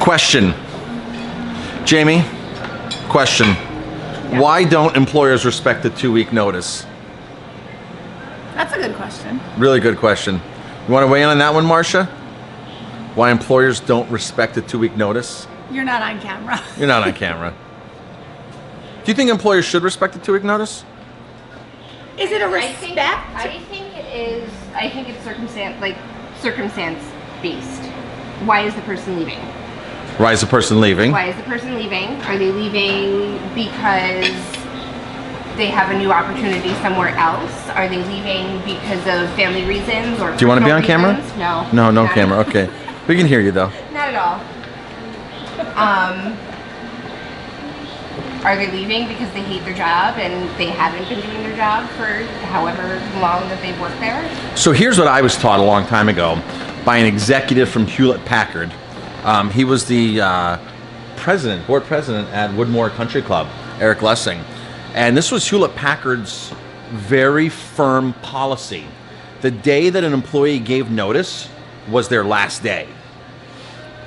Question. Jamie, question. Yeah. Why don't employers respect the 2-week notice? That's a good question. Really good question. You want to weigh in on that one, Marcia? Why employers don't respect the 2-week notice? You're not on camera. You're not on camera. Do you think employers should respect the 2-week notice? Is it a I respect? think it is. I think it's circumstance based. Why is the person leaving? Why is the person leaving? Why is the person leaving? Are they leaving because they have a new opportunity somewhere else? Are they leaving because of family reasons or? Do you want to be on camera? Reasons? No. No, no Not- camera. Okay. We can hear you though. Not at all. Are they leaving because they hate their job and they haven't been doing their job for however long that they've worked there? So here's what I was taught a long time ago by an executive from Hewlett Packard. He was the board president at Woodmore Country Club, Eric Lessing. And this was Hewlett Packard's very firm policy. The day that an employee gave notice was their last day.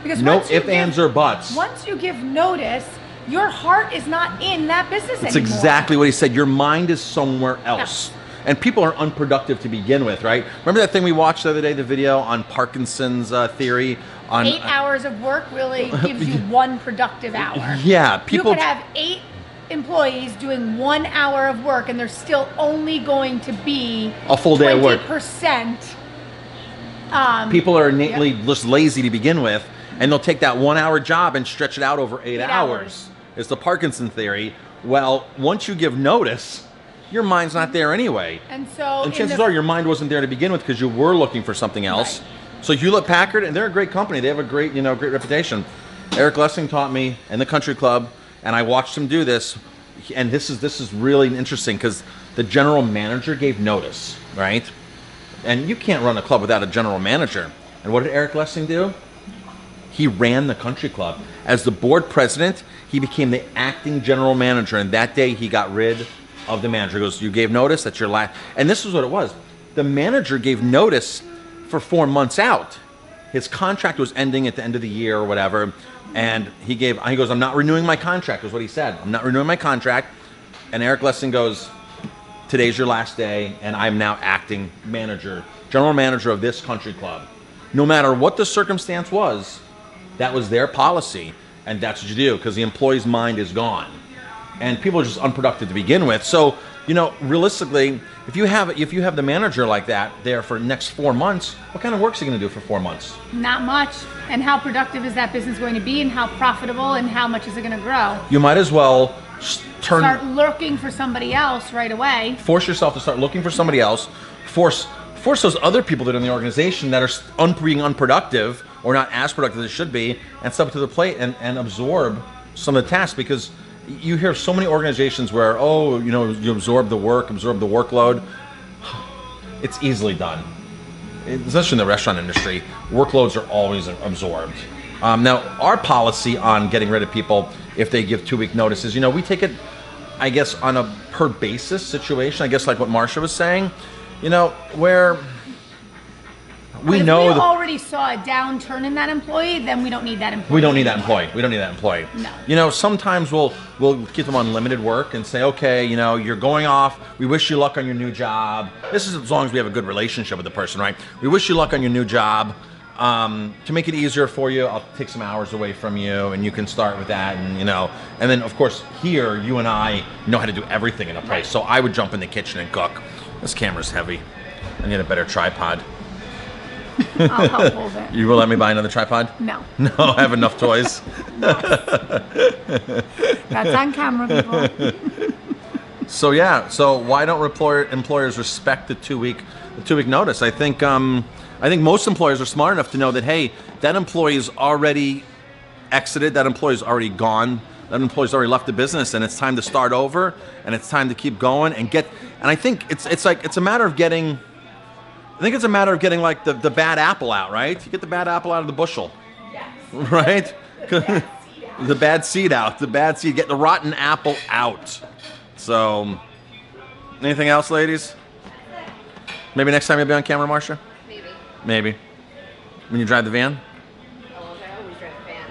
Because No once you ifs, give- ands, or buts. Once you give notice, your heart is not in that business That's anymore. exactly what he said. Your mind is somewhere else. And people are unproductive to begin with, right? Remember that thing we watched the other day, the video on Parkinson's theory? On 8 hours of work really gives you 1 productive hour. Yeah, people. You could have 8 employees doing 1 hour of work, and there's still only going to be A full day of work. 20%. People are innately just lazy to begin with, and they'll take that 1 hour job and stretch it out over 8 hours. It's the Parkinson theory. Well, once you give notice, your mind's not there anyway. And so, And chances are your mind wasn't there to begin with because you were looking for something else. Right. So Hewlett Packard, and they're a great company. They have a great, great reputation. Eric Lessing taught me in the country club, and I watched him do this. And this is really interesting because the general manager gave notice, right? And you can't run a club without a general manager. And what did Eric Lessing do? He ran the country club. As the board president, he became the acting general manager. And that day he got rid of the manager. He goes, you gave notice, that's your last. And this is what it was. The manager gave notice for 4 months out. His contract was ending at the end of the year or whatever. And he goes, I'm not renewing my contract, is what he said. I'm not renewing my contract. And Eric Lessing goes, today's your last day, and I'm now acting manager, general manager of this country club. No matter what the circumstance was, that was their policy, and that's what you do, because the employee's mind is gone. And people are just unproductive to begin with. So, realistically, if you have the manager like that there for the next 4 months, what kind of work's he going to do for 4 months? Not much. And how productive is that business going to be, and how profitable, and how much is it going to grow? You might as well Start looking for somebody else right away. Force yourself to start looking for somebody else. Force those other people that are in the organization that are being unproductive or not as productive as they should be, and step up to the plate and absorb some of the tasks. Because you hear so many organizations where, you absorb the work, absorb the workload. It's easily done. Especially in the restaurant industry, workloads are always absorbed. Now, our policy on getting rid of people if they give 2-week notices, we take it, I guess, on a per basis situation. I guess like what Marcia was saying, where we But know if we already saw a downturn in that employee, then we don't need that employee. we don't need that employee. We don't need that employee. No. Sometimes we'll keep them on limited work and say, okay, you're going off. We wish you luck on your new job. This is as long as we have a good relationship with the person, right? We wish you luck on your new job. To make it easier for you, I'll take some hours away from you, and you can start with that, and then of course here you and I know how to do everything in a place. So I would jump in the kitchen and cook. This camera's heavy. I need a better tripod. I'll help hold it. You will let me buy another tripod? No. No, I have enough toys. That's on camera, people. So why don't employers respect the 2-week notice? I think most employers are smart enough to know that, hey, that employee's already exited, that employee's already gone, that employee's already left the business, and it's time to start over, and it's time to keep going and I think it's a matter of getting like the bad apple out, right? You get the bad apple out of the bushel. Yes. Right? The bad seed out. Get the rotten apple out. So, anything else, ladies? Maybe next time you'll be on camera, Marcia? Maybe. Maybe. When you drive the van? Oh, I always drive a van.